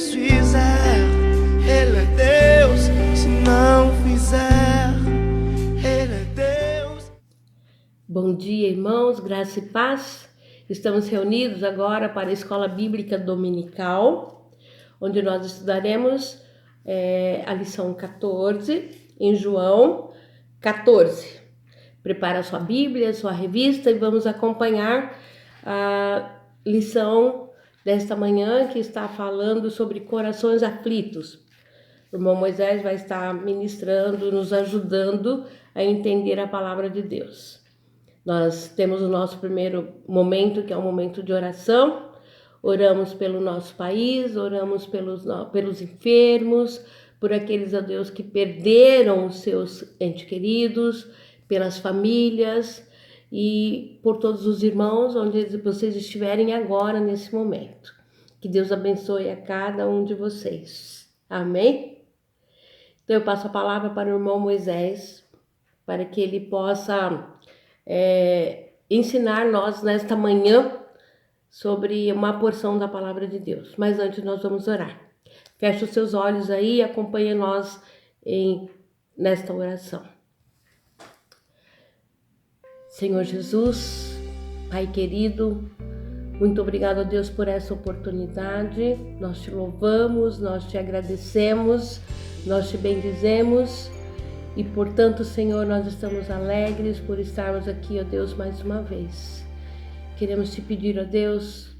Deus fizer, Ele é Deus. Se não fizer, Ele é Deus. Bom dia, irmãos, graça e paz. Estamos reunidos agora para a Escola Bíblica Dominical, onde nós estudaremos a lição 14, em João 14. Prepara a sua Bíblia, a sua revista e vamos acompanhar a lição desta manhã que está falando sobre corações aflitos. O irmão Moisés vai estar ministrando, nos ajudando a entender a palavra de Deus. Nós temos o nosso primeiro momento, que é um momento de oração. Oramos pelo nosso país, oramos pelos enfermos, por aqueles, ó Deus, que perderam os seus entes queridos, pelas famílias e por todos os irmãos onde vocês estiverem agora nesse momento. Que Deus abençoe a cada um de vocês. Amém? Então eu passo a palavra para o irmão Moisés, para que ele possa ensinar nós nesta manhã sobre uma porção da palavra de Deus. Mas antes nós vamos orar. Feche os seus olhos aí e acompanhe nós nesta oração. Senhor Jesus, Pai querido, muito obrigado a Deus por essa oportunidade. Nós te louvamos, nós te agradecemos, nós te bendizemos. E, portanto, Senhor, nós estamos alegres por estarmos aqui, ó Deus, mais uma vez. Queremos te pedir, ó Deus,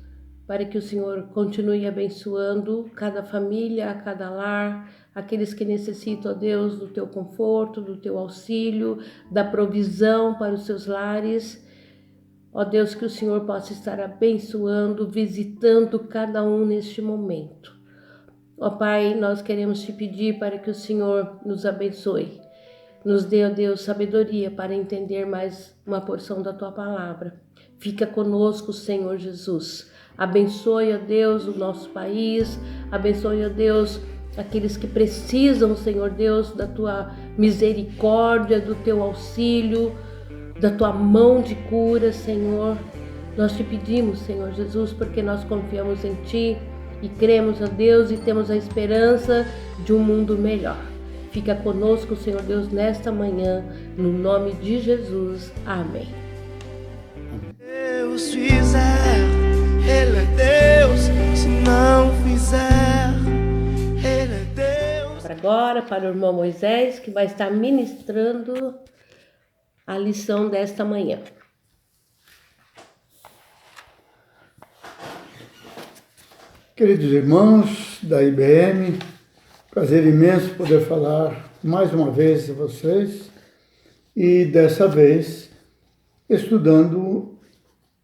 para que o Senhor continue abençoando cada família, cada lar, aqueles que necessitam, ó Deus, do teu conforto, do teu auxílio, da provisão para os seus lares. Ó Deus, que o Senhor possa estar abençoando, visitando cada um neste momento. Ó Pai, nós queremos te pedir para que o Senhor nos abençoe. Nos dê, ó Deus, sabedoria para entender mais uma porção da Tua palavra. Fica conosco, Senhor Jesus. Abençoe, ó Deus, o nosso país. Abençoe, ó Deus, aqueles que precisam, Senhor Deus, da Tua misericórdia, do Teu auxílio, da Tua mão de cura, Senhor. Nós te pedimos, Senhor Jesus, porque nós confiamos em Ti e cremos, ó Deus, e temos a esperança de um mundo melhor. Fica conosco, Senhor Deus, nesta manhã, no nome de Jesus. Amém. Deus fizer, Ele é Deus. Se não fizer, Ele é Deus. Agora para o irmão Moisés, que vai estar ministrando a lição desta manhã. Queridos irmãos da IBM, prazer imenso poder falar mais uma vez a vocês e dessa vez estudando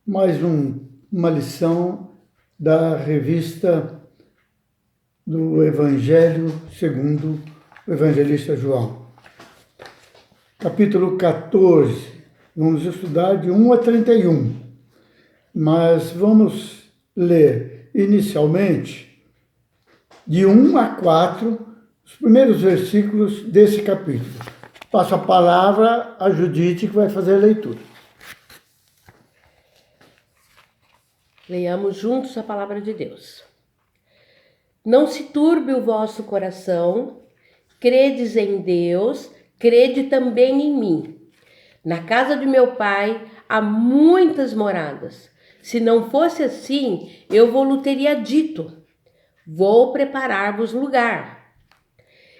mais uma lição da revista do Evangelho segundo o evangelista João. Capítulo 14, vamos estudar de 1 a 31, mas vamos ler inicialmente de 1 a 4, os primeiros versículos desse capítulo. Passo a palavra a Judite, que vai fazer a leitura. Leiamos juntos a palavra de Deus. Não se turbe o vosso coração, credes em Deus, crede também em mim. Na casa de meu Pai há muitas moradas. Se não fosse assim, eu vou-lhe teria dito. Vou preparar-vos lugar.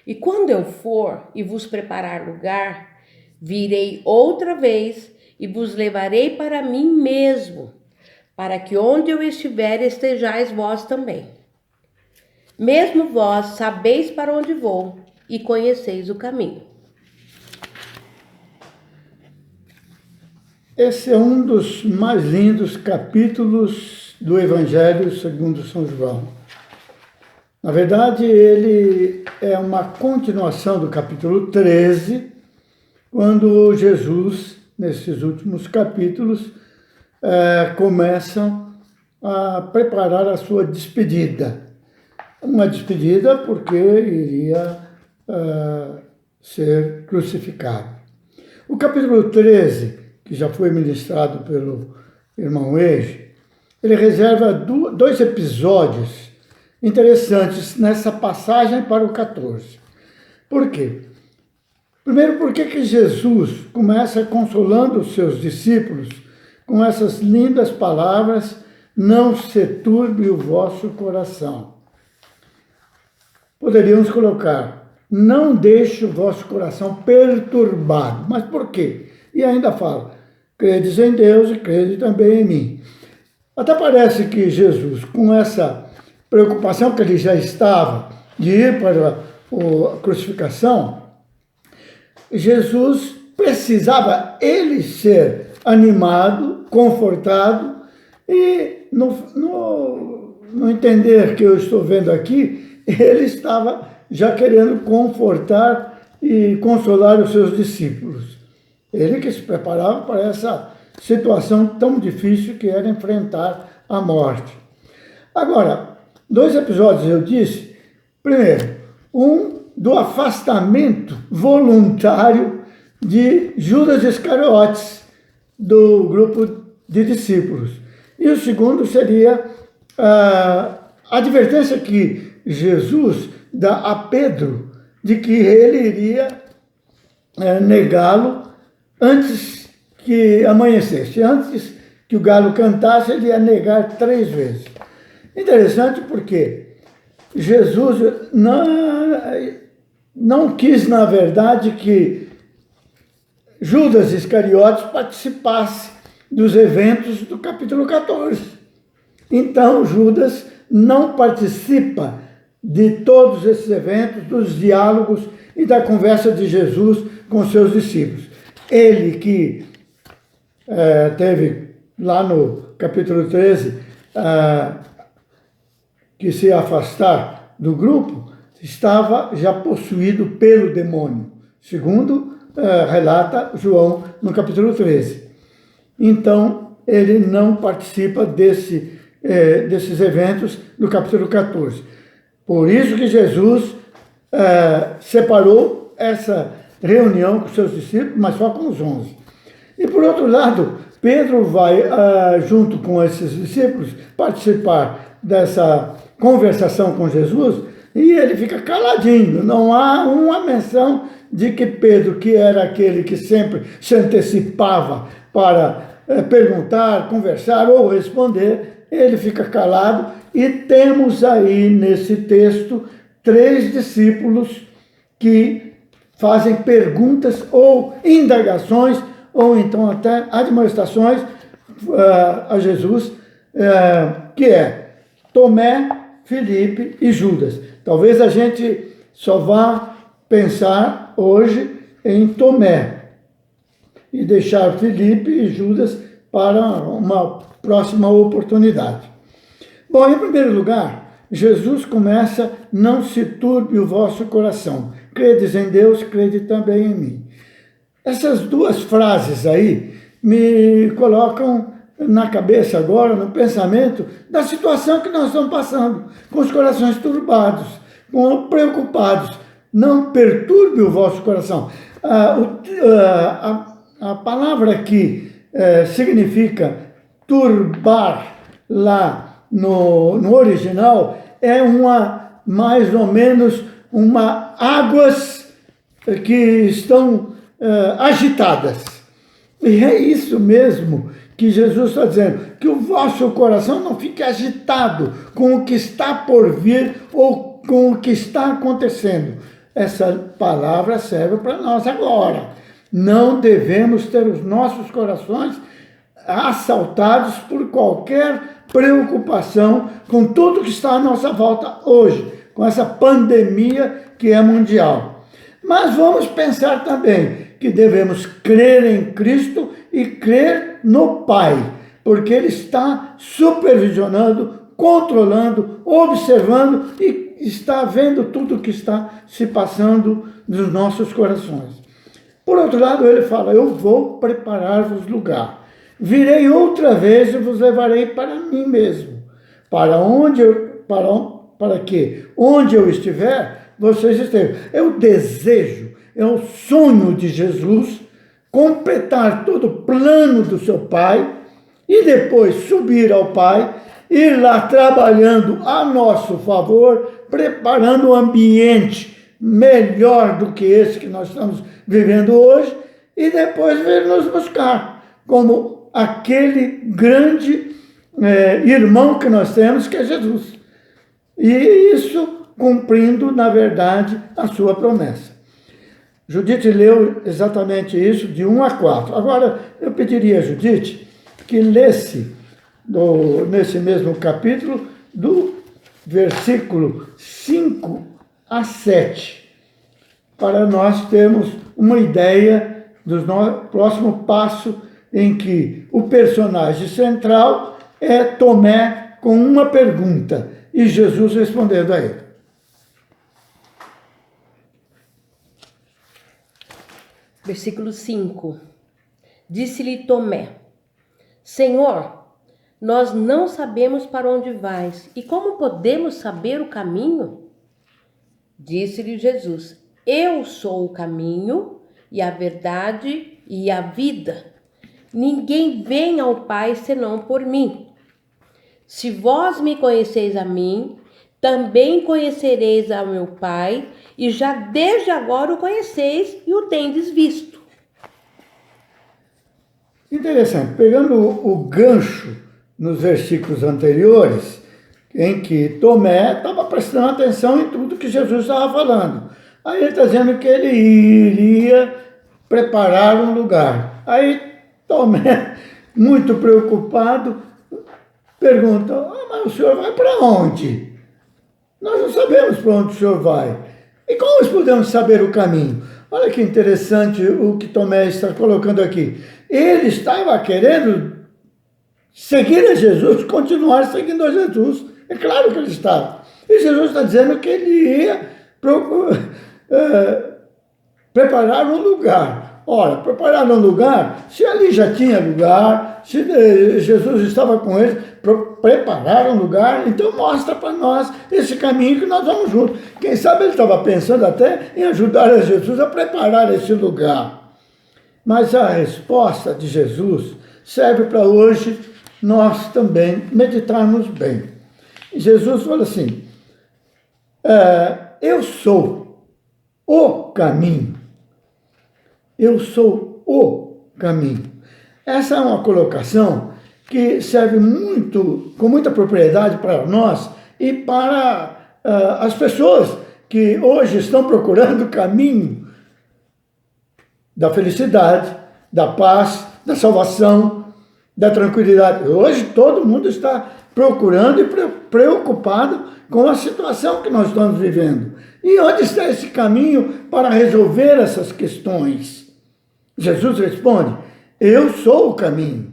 E quando eu for e vos preparar lugar, virei outra vez e vos levarei para mim mesmo, para que onde eu estiver estejais vós também. Mesmo vós sabeis para onde vou e conheceis o caminho. Esse é um dos mais lindos capítulos do Evangelho segundo São João. Na verdade, ele é uma continuação do capítulo 13, quando Jesus, nesses últimos capítulos, começa a preparar a sua despedida. Uma despedida porque iria ser crucificado. O capítulo 13, que já foi ministrado pelo irmão Eiji, ele reserva dois episódios interessantes nessa passagem para o 14. Por quê? Primeiro, por que Jesus começa consolando os seus discípulos com essas lindas palavras: não se turbe o vosso coração. Poderíamos colocar: não deixe o vosso coração perturbado. Mas por quê? E ainda fala: credes em Deus e crede também em mim. Até parece que Jesus, com essa preocupação que ele já estava de ir para a crucificação, Jesus precisava ele ser animado, confortado, e no entender que eu estou vendo aqui, ele estava já querendo confortar e consolar os seus discípulos. Ele que se preparava para essa situação tão difícil que era enfrentar a morte. Agora, 2 episódios eu disse. Primeiro, do afastamento voluntário de Judas Iscariotes do grupo de discípulos. E o segundo seria a advertência que Jesus dá a Pedro de que ele iria negá-lo antes que amanhecesse. Antes que o galo cantasse, ele ia negar 3 vezes. Interessante porque Jesus não quis, na verdade, que Judas Iscariotes participasse dos eventos do capítulo 14. Então, Judas não participa de todos esses eventos, dos diálogos e da conversa de Jesus com seus discípulos. Ele que teve lá no capítulo 13 que se afastar do grupo, estava já possuído pelo demônio, segundo relata João no capítulo 13. Então, ele não participa desses eventos no capítulo 14. Por isso que Jesus separou essa reunião com seus discípulos, mas só com os 11. E por outro lado, Pedro vai, junto com esses discípulos, participar dessa conversação com Jesus, e ele fica caladinho. Não há uma menção de que Pedro, que era aquele que sempre se antecipava para perguntar, conversar ou responder, ele fica calado. E temos aí nesse texto 3 discípulos que fazem perguntas ou indagações, ou então até admoestações a Jesus, que é Tomé, Filipe e Judas. Talvez a gente só vá pensar hoje em Tomé e deixar Filipe e Judas para uma próxima oportunidade. Bom, em primeiro lugar, Jesus começa: não se turbe o vosso coração. Credes em Deus, crede também em mim. Essas 2 frases aí me colocam na cabeça agora, no pensamento, da situação que nós estamos passando, com os corações turbados, preocupados. Não perturbe o vosso coração. A palavra que significa turbar lá no original é mais ou menos águas que estão agitadas. E é isso mesmo que Jesus está dizendo, que o vosso coração não fique agitado com o que está por vir ou com o que está acontecendo. Essa palavra serve para nós agora. Não devemos ter os nossos corações assaltados por qualquer preocupação com tudo que está à nossa volta hoje, com essa pandemia que é mundial. Mas vamos pensar também que devemos crer em Cristo e crer no Pai, porque Ele está supervisionando, controlando, observando e está vendo tudo o que está se passando nos nossos corações. Por outro lado, Ele fala: eu vou preparar-vos lugar. Virei outra vez e vos levarei para mim mesmo, para que onde eu estiver, vocês estejam. É o desejo, é o sonho de Jesus completar todo o plano do seu Pai e depois subir ao Pai ir lá trabalhando a nosso favor, preparando um ambiente melhor do que esse que nós estamos vivendo hoje, e depois vir nos buscar, como aquele grande irmão que nós temos, que é Jesus. E isso cumprindo, na verdade, a sua promessa. Judite leu exatamente isso, de 1 a 4. Agora, eu pediria a Judite que lesse, nesse mesmo capítulo, do versículo 5 a 7, para nós termos uma ideia do próximo passo, em que o personagem central é Tomé com uma pergunta e Jesus respondendo a ele. Versículo 5. Disse-lhe Tomé: Senhor, nós não sabemos para onde vais, e como podemos saber o caminho? Disse-lhe Jesus: Eu sou o caminho e a verdade e a vida. Ninguém vem ao Pai senão por mim. Se vós me conheceis a mim, também conhecereis ao meu Pai, e já desde agora o conheceis e o tendes visto. Interessante, pegando o gancho nos versículos anteriores, em que Tomé estava prestando atenção em tudo que Jesus estava falando. Aí ele está dizendo que ele iria preparar um lugar. Aí Tomé, muito preocupado, pergunta: mas o senhor vai para onde? Nós não sabemos para onde o senhor vai. E como nós podemos saber o caminho? Olha que interessante o que Tomé está colocando aqui. Ele estava querendo seguir a Jesus, continuar seguindo a Jesus. É claro que ele estava. E Jesus está dizendo que ele ia preparar um lugar. Ora, preparar um lugar, se ali já tinha lugar, se Jesus estava com eles, preparar um lugar, então mostra para nós esse caminho que nós vamos juntos. Quem sabe ele estava pensando até em ajudar a Jesus a preparar esse lugar. Mas a resposta de Jesus serve para hoje nós também meditarmos bem. Jesus fala assim: eu sou o caminho. Eu sou o caminho. Essa é uma colocação que serve com muita propriedade para nós e para as pessoas que hoje estão procurando o caminho da felicidade, da paz, da salvação, da tranquilidade. Hoje todo mundo está procurando e preocupado com a situação que nós estamos vivendo. E onde está esse caminho para resolver essas questões? Jesus responde: eu sou o caminho,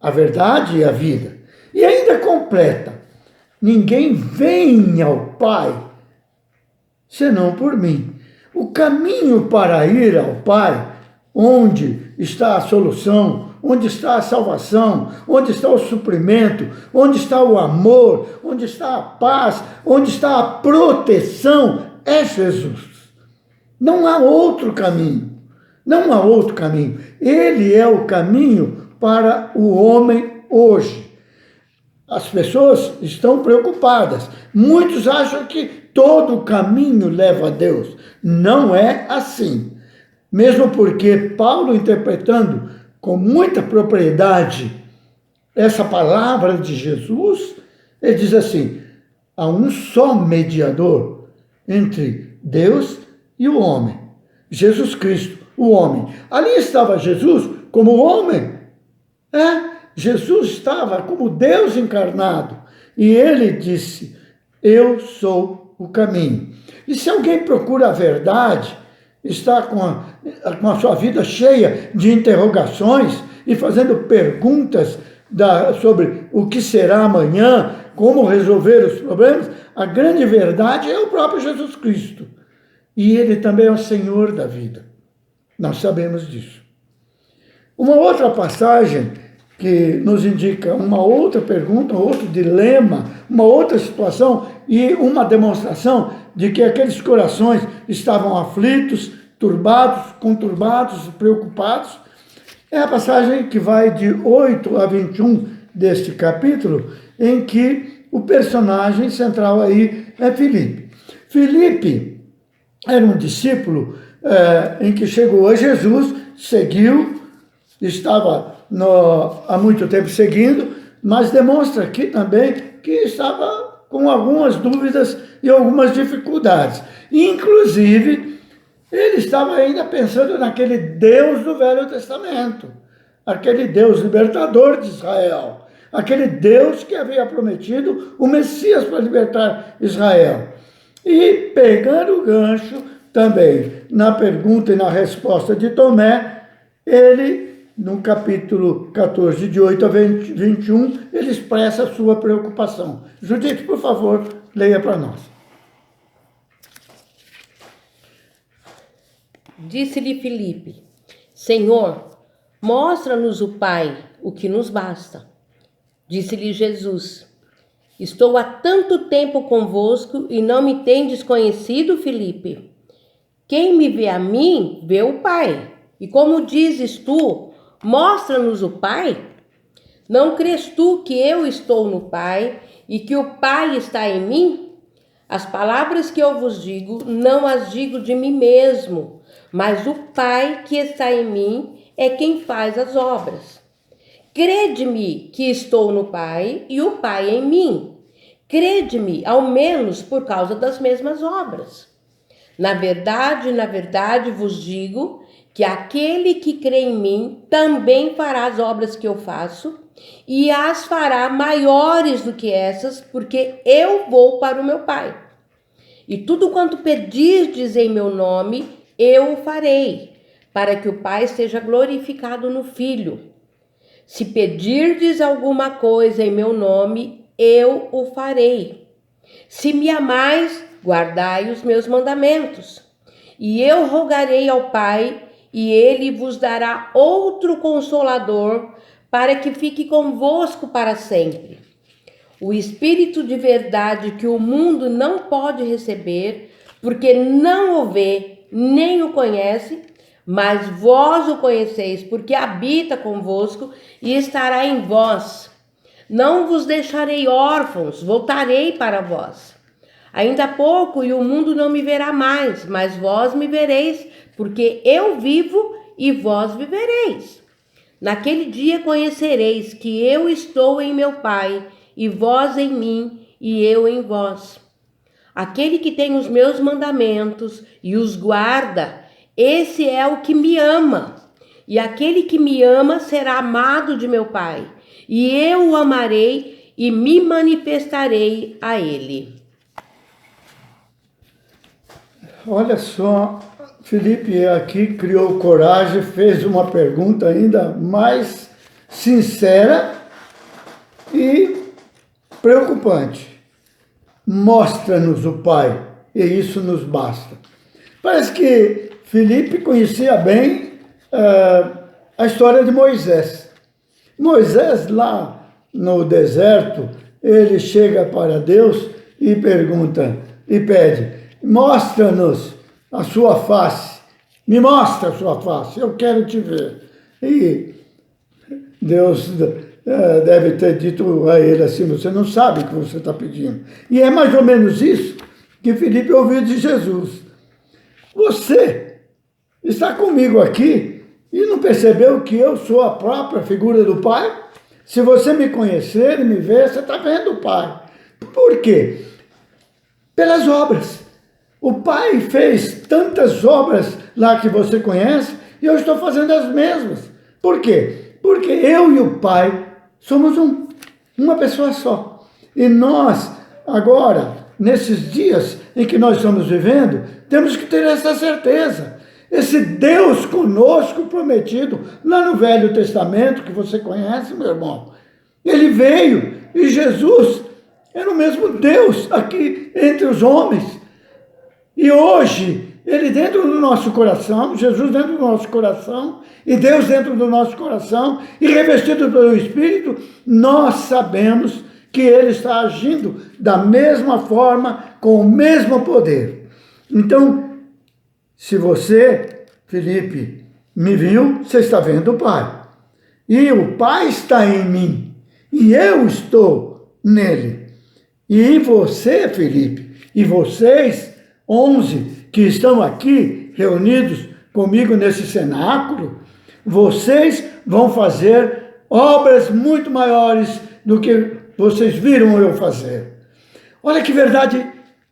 a verdade e a vida. E ainda completa: ninguém vem ao Pai senão por mim. O caminho para ir ao Pai, onde está a solução, onde está a salvação, onde está o suprimento, onde está o amor, onde está a paz, onde está a proteção, é Jesus. Não há outro caminho. Não há outro caminho. Ele é o caminho para o homem hoje. As pessoas estão preocupadas. Muitos acham que todo caminho leva a Deus. Não é assim. Mesmo porque Paulo, interpretando com muita propriedade essa palavra de Jesus, ele diz assim: há um só mediador entre Deus e o homem, Jesus Cristo, o homem. Ali estava Jesus como homem. Jesus estava como Deus encarnado. E ele disse: eu sou o caminho. E se alguém procura a verdade, está com a sua vida cheia de interrogações e fazendo perguntas sobre o que será amanhã, como resolver os problemas, a grande verdade é o próprio Jesus Cristo. E ele também é o Senhor da vida. Nós sabemos disso. Uma outra passagem que nos indica uma outra pergunta, um outro dilema, uma outra situação e uma demonstração de que aqueles corações estavam aflitos, turbados, conturbados, preocupados, é a passagem que vai de 8 a 21 deste capítulo, em que o personagem central aí é Filipe. Filipe era um discípulo em que chegou a Jesus, seguiu, estava há muito tempo seguindo, mas demonstra aqui também que estava com algumas dúvidas e algumas dificuldades. Inclusive, ele estava ainda pensando naquele Deus do Velho Testamento, aquele Deus libertador de Israel, aquele Deus que havia prometido o Messias para libertar Israel. E pegando o gancho também na pergunta e na resposta de Tomé, ele, no capítulo 14, de 8 a 21, ele expressa a sua preocupação. Judite, por favor, leia para nós. Disse-lhe Filipe: Senhor, mostra-nos o Pai, o que nos basta. Disse-lhe Jesus: Estou há tanto tempo convosco e não me tendes conhecido, Filipe? Quem me vê a mim, vê o Pai. E como dizes tu, mostra-nos o Pai? Não crês tu que eu estou no Pai e que o Pai está em mim? As palavras que eu vos digo, não as digo de mim mesmo, mas o Pai que está em mim é quem faz as obras. Crede-me que estou no Pai e o Pai em mim. Crede-me, ao menos por causa das mesmas obras. Na verdade vos digo que aquele que crê em mim também fará as obras que eu faço e as fará maiores do que essas, porque eu vou para o meu Pai. E tudo quanto pedirdes em meu nome, eu o farei, para que o Pai seja glorificado no Filho. Se pedirdes alguma coisa em meu nome, eu o farei. Se me amais, guardai os meus mandamentos. E eu rogarei ao Pai, e ele vos dará outro Consolador, para que fique convosco para sempre. O Espírito de verdade que o mundo não pode receber, porque não o vê, nem o conhece, mas vós o conheceis, porque habita convosco e estará em vós. Não vos deixarei órfãos, voltarei para vós. Ainda pouco e o mundo não me verá mais, mas vós me vereis, porque eu vivo e vós vivereis. Naquele dia conhecereis que eu estou em meu Pai, e vós em mim, e eu em vós. Aquele que tem os meus mandamentos e os guarda, esse é o que me ama. E aquele que me ama será amado de meu Pai, e eu o amarei e me manifestarei a ele. Olha só, Filipe aqui criou coragem, fez uma pergunta ainda mais sincera e preocupante. Mostra-nos o Pai, e isso nos basta. Parece que Filipe conhecia bem a história de Moisés. Moisés, lá no deserto, ele chega para Deus e pergunta, e pede: mostra-nos a sua face, me mostra a sua face, eu quero te ver. E Deus deve ter dito a ele assim: você não sabe o que você está pedindo. E é mais ou menos isso que Filipe ouviu de Jesus. Você está comigo aqui e não percebeu que eu sou a própria figura do Pai? Se você me conhecer e me ver, você está vendo o Pai. Por quê? Pelas obras. O Pai fez tantas obras lá que você conhece e eu estou fazendo as mesmas. Por quê? Porque eu e o Pai somos uma pessoa só. E nós, agora, nesses dias em que nós estamos vivendo, temos que ter essa certeza. Esse Deus conosco prometido lá no Velho Testamento, que você conhece, meu irmão, ele veio e Jesus era o mesmo Deus aqui entre os homens. E hoje, ele dentro do nosso coração, Jesus dentro do nosso coração, e Deus dentro do nosso coração, e revestido pelo Espírito, nós sabemos que ele está agindo da mesma forma, com o mesmo poder. Então, se você, Filipe, me viu, você está vendo o Pai. E o Pai está em mim. e eu estou nele. E você, Felipe, e vocês, 11 que estão aqui reunidos comigo nesse cenáculo, vocês vão fazer obras muito maiores do que vocês viram eu fazer. Olha que verdade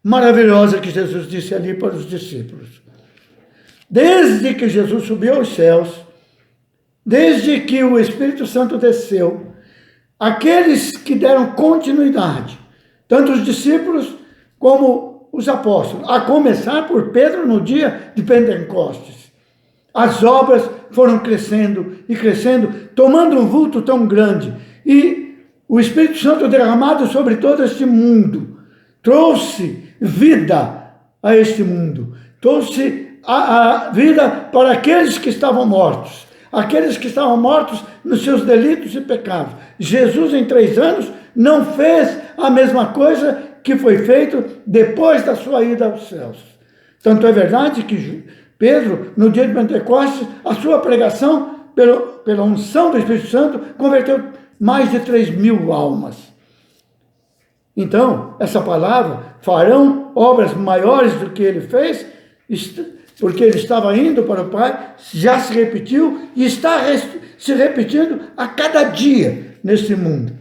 maravilhosa que Jesus disse ali para os discípulos. Desde que Jesus subiu aos céus, desde que o Espírito Santo desceu, aqueles que deram continuidade, tanto os discípulos como os apóstolos, a começar por Pedro no dia de Pentecostes, as obras foram crescendo e crescendo, tomando um vulto tão grande, e o Espírito Santo derramado sobre todo este mundo trouxe vida a este mundo, trouxe a vida para aqueles que estavam mortos nos seus delitos e pecados. Jesus, em 3 anos, não fez a mesma coisa que foi feito depois da sua ida aos céus. Tanto é verdade que Pedro, no dia de Pentecostes, a sua pregação, pela unção do Espírito Santo, converteu mais de 3.000 almas. Então, essa palavra, farão obras maiores do que ele fez, porque ele estava indo para o Pai, já se repetiu e está se repetindo a cada dia nesse mundo,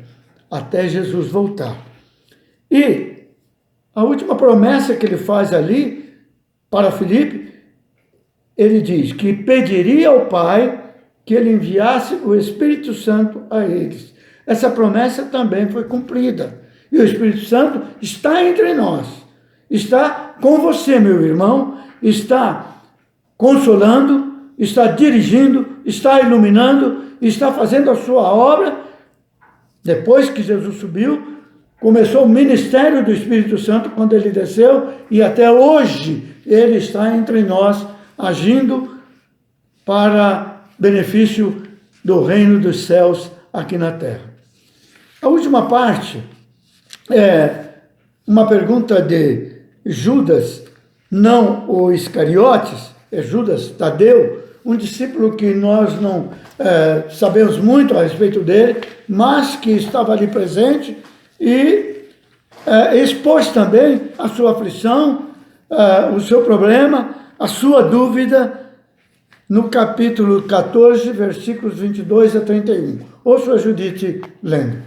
até Jesus voltar. E a última promessa que ele faz ali para Filipe, ele diz que pediria ao Pai que ele enviasse o Espírito Santo a eles. Essa promessa também foi cumprida. E o Espírito Santo está entre nós, está com você, meu irmão, está consolando, está dirigindo, está iluminando, está fazendo a sua obra. Depois que Jesus subiu, começou o ministério do Espírito Santo quando ele desceu, e até hoje ele está entre nós, agindo para benefício do reino dos céus aqui na terra. A última parte é uma pergunta de Judas, não o Iscariotes, é Judas Tadeu, um discípulo que nós não sabemos muito a respeito dele, mas que estava ali presente e expôs também a sua aflição, o seu problema, a sua dúvida, no capítulo 14, versículos 22 a 31. Ouça a Judite lendo.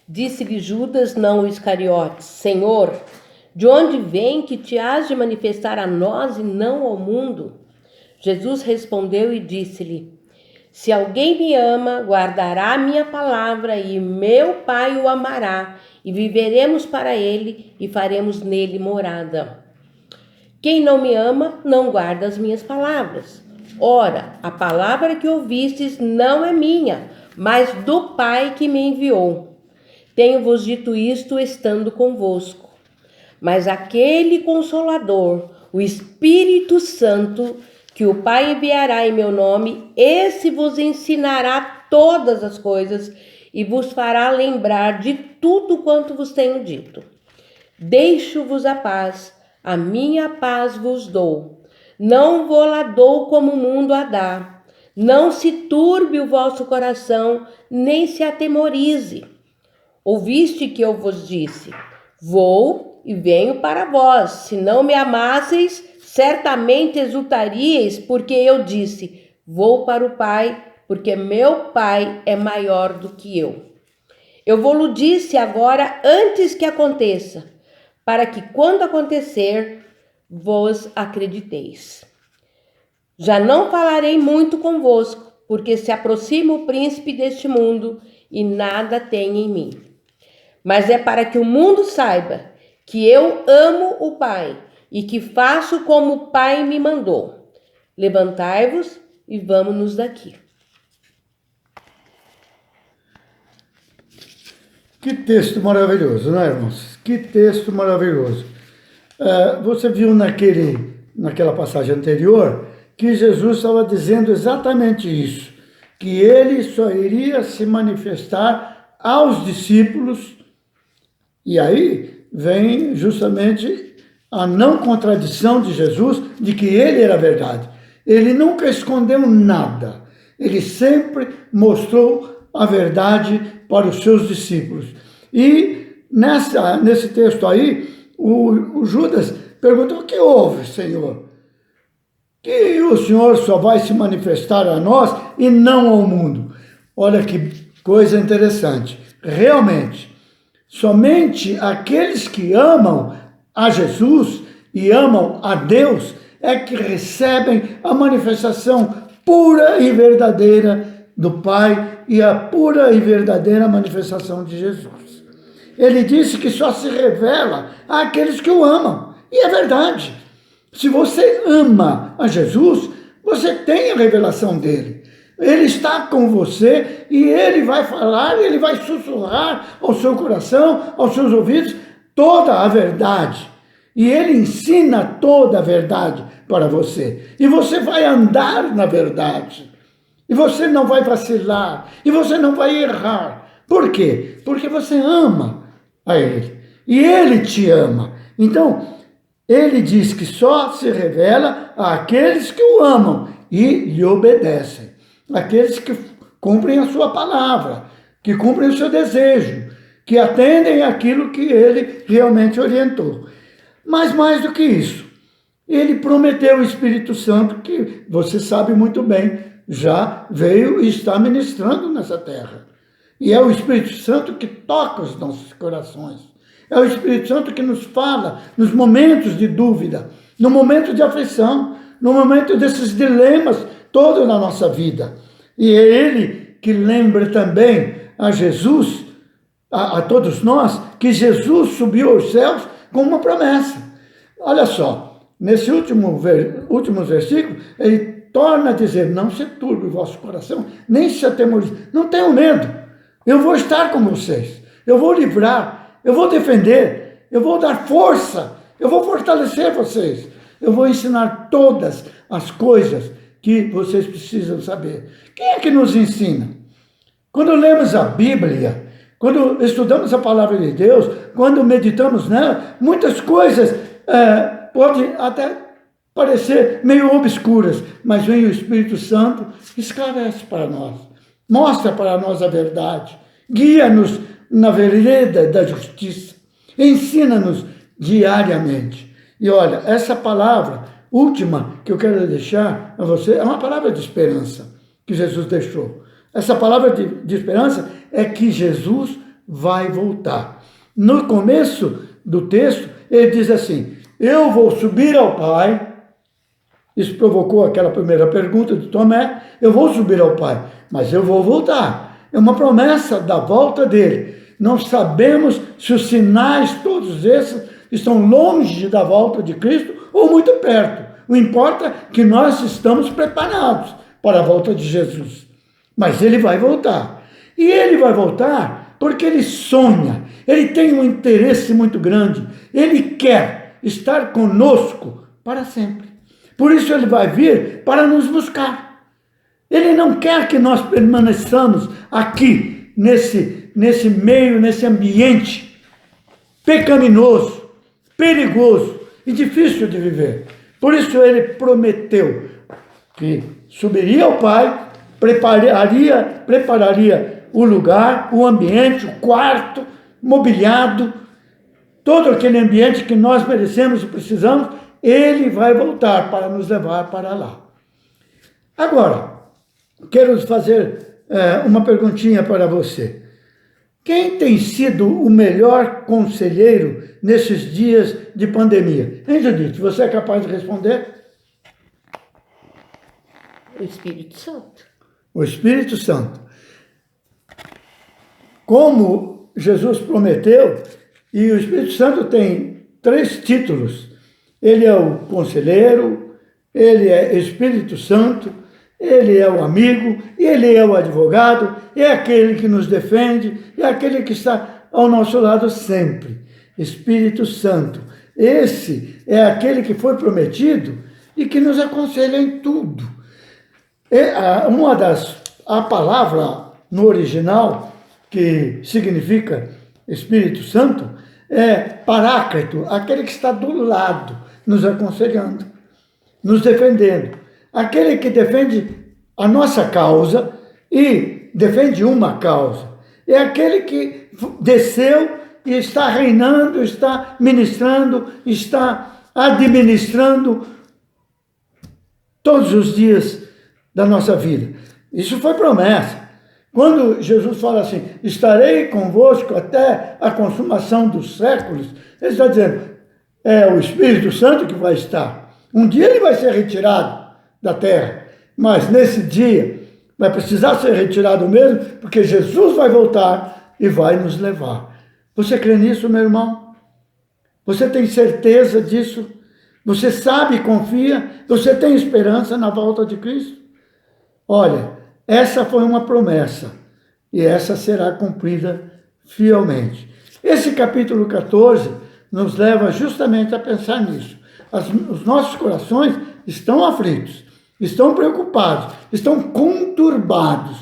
Disse-lhe Judas, não o Iscariotes: Senhor, de onde vem que te has de manifestar a nós e não ao mundo? Jesus respondeu e disse-lhe: Se alguém me ama, guardará a minha palavra, e meu Pai o amará, e viveremos para ele, e faremos nele morada. Quem não me ama, não guarda as minhas palavras. Ora, a palavra que ouvistes não é minha, mas do Pai que me enviou. Tenho-vos dito isto estando convosco. Mas aquele Consolador, o Espírito Santo, que o Pai enviará em meu nome, esse vos ensinará todas as coisas e vos fará lembrar de tudo quanto vos tenho dito. Deixo-vos a minha paz vos dou. Não vou lá dou como o mundo a dá. Não se turbe o vosso coração, nem se atemorize. Ouviste que eu vos disse: vou e venho para vós. Se não me amasseis, certamente exultaríeis, porque eu disse: vou para o Pai, porque meu Pai é maior do que eu. Eu vou-lo disse agora antes que aconteça, para que quando acontecer, vos acrediteis. Já não falarei muito convosco, porque se aproxima o príncipe deste mundo e nada tem em mim. Mas é para que o mundo saiba que eu amo o Pai e que faço como o Pai me mandou. Levantai-vos e vamos-nos daqui. Que texto maravilhoso, né, irmãos? Que texto maravilhoso. Você viu naquela passagem anterior que Jesus estava dizendo exatamente isso, que ele só iria se manifestar aos discípulos. E aí vem justamente a não contradição de Jesus, de que ele era a verdade. Ele nunca escondeu nada. Ele sempre mostrou a verdade para os seus discípulos. E nesse texto aí, o Judas perguntou: o que houve, Senhor? Que o Senhor só vai se manifestar a nós e não ao mundo. Olha que coisa interessante. Realmente, somente aqueles que amam a Jesus e amam a Deus é que recebem a manifestação pura e verdadeira do Pai e a pura e verdadeira manifestação de Jesus. Ele disse que só se revela àqueles que o amam. E é verdade. Se você ama a Jesus, você tem a revelação dele. Ele está com você e ele vai falar, ele vai sussurrar ao seu coração, aos seus ouvidos, toda a verdade. E ele ensina toda a verdade para você. E você vai andar na verdade. E você não vai vacilar. E você não vai errar. Por quê? Porque você ama a ele. E ele te ama. Então, ele diz que só se revela àqueles que o amam e lhe obedecem. Aqueles que cumprem a sua palavra, que cumprem o seu desejo, que atendem aquilo que ele realmente orientou. Mas mais do que isso, ele prometeu o Espírito Santo, que você sabe muito bem, já veio e está ministrando nessa terra. E é o Espírito Santo que toca os nossos corações. É o Espírito Santo que nos fala nos momentos de dúvida, no momento de aflição, no momento desses dilemas todos na nossa vida. E é ele que lembra também a Jesus, a todos nós, que Jesus subiu aos céus com uma promessa. Olha só, nesse último versículo, ele torna a dizer: não se turbe o vosso coração, nem se atemorize, não tenham medo, eu vou estar com vocês, eu vou livrar, eu vou defender, eu vou dar força, eu vou fortalecer vocês, eu vou ensinar todas as coisas que vocês precisam saber. Quem é que nos ensina? Quando lemos a Bíblia, quando estudamos a palavra de Deus, quando meditamos nela, muitas coisas podem até parecer meio obscuras, mas vem o Espírito Santo e esclarece para nós, mostra para nós a verdade, guia-nos na vereda da justiça, ensina-nos diariamente. E olha, essa palavra última que eu quero deixar a você é uma palavra de esperança que Jesus deixou. Essa palavra de esperança é que Jesus vai voltar. No começo do texto, ele diz assim: eu vou subir ao Pai. Isso provocou aquela primeira pergunta de Tomé: eu vou subir ao Pai, mas eu vou voltar. É uma promessa da volta dele. Não sabemos se os sinais todos esses estão longe da volta de Cristo ou muito perto. O importa é que nós estamos preparados para a volta de Jesus. Mas ele vai voltar. E ele vai voltar porque ele sonha, ele tem um interesse muito grande, ele quer estar conosco para sempre. Por isso ele vai vir para nos buscar. Ele não quer que nós permaneçamos aqui, nesse meio, nesse ambiente pecaminoso, perigoso e difícil de viver. Por isso ele prometeu que subiria ao Pai, prepararia o lugar, o ambiente, o quarto, mobiliado, todo aquele ambiente que nós merecemos e precisamos, ele vai voltar para nos levar para lá. Agora, quero fazer uma perguntinha para você. Quem tem sido o melhor conselheiro nesses dias de pandemia? Hein, Judite? Você é capaz de responder? O Espírito Santo. O Espírito Santo. Como Jesus prometeu, e o Espírito Santo tem 3 títulos. Ele é o conselheiro, ele é Espírito Santo, ele é o amigo, ele é o advogado, é aquele que nos defende, é aquele que está ao nosso lado sempre. Espírito Santo. Esse é aquele que foi prometido e que nos aconselha em tudo. A palavra no original, que significa Espírito Santo, é Paráclito, aquele que está do lado, nos aconselhando, nos defendendo. Aquele que defende a nossa causa e defende uma causa. É aquele que desceu e está reinando, está ministrando, está administrando todos os dias da nossa vida. Isso foi promessa. Quando Jesus fala assim, estarei convosco até a consumação dos séculos, ele está dizendo, é o Espírito Santo que vai estar. Um dia ele vai ser retirado da terra, mas nesse dia vai precisar ser retirado mesmo, porque Jesus vai voltar e vai nos levar. Você crê nisso, meu irmão? Você tem certeza disso? Você sabe e confia? Você tem esperança na volta de Cristo? Olha, essa foi uma promessa e essa será cumprida fielmente. Esse capítulo 14 nos leva justamente a pensar nisso. Os nossos corações estão aflitos, estão preocupados, estão conturbados,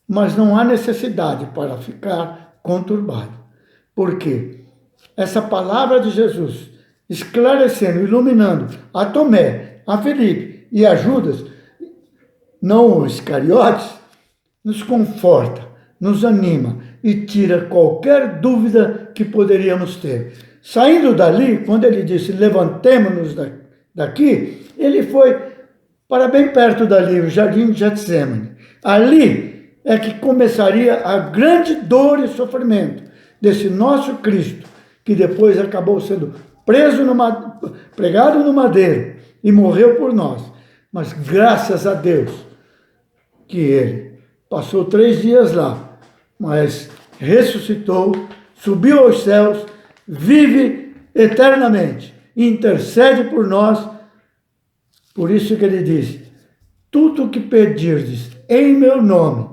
mas não há necessidade para ficar conturbado. Por quê? Essa palavra de Jesus, esclarecendo, iluminando a Tomé, a Felipe e a Judas, não os Iscariotes, nos conforta, nos anima e tira qualquer dúvida que poderíamos ter. Saindo dali, quando ele disse, levantemo-nos daqui, ele foi para bem perto dali, o jardim de Getsemane. Ali é que começaria a grande dor e sofrimento desse nosso Cristo, que depois acabou sendo pregado no madeiro e morreu por nós. Mas graças a Deus que ele passou 3 dias lá, mas ressuscitou, subiu aos céus, vive eternamente, intercede por nós. Por isso que ele diz, tudo o que pedirdes em meu nome,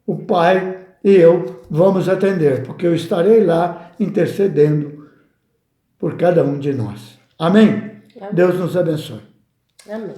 o Pai e eu vamos atender, porque eu estarei lá intercedendo por cada um de nós. Amém? Amém. Deus nos abençoe. Amém.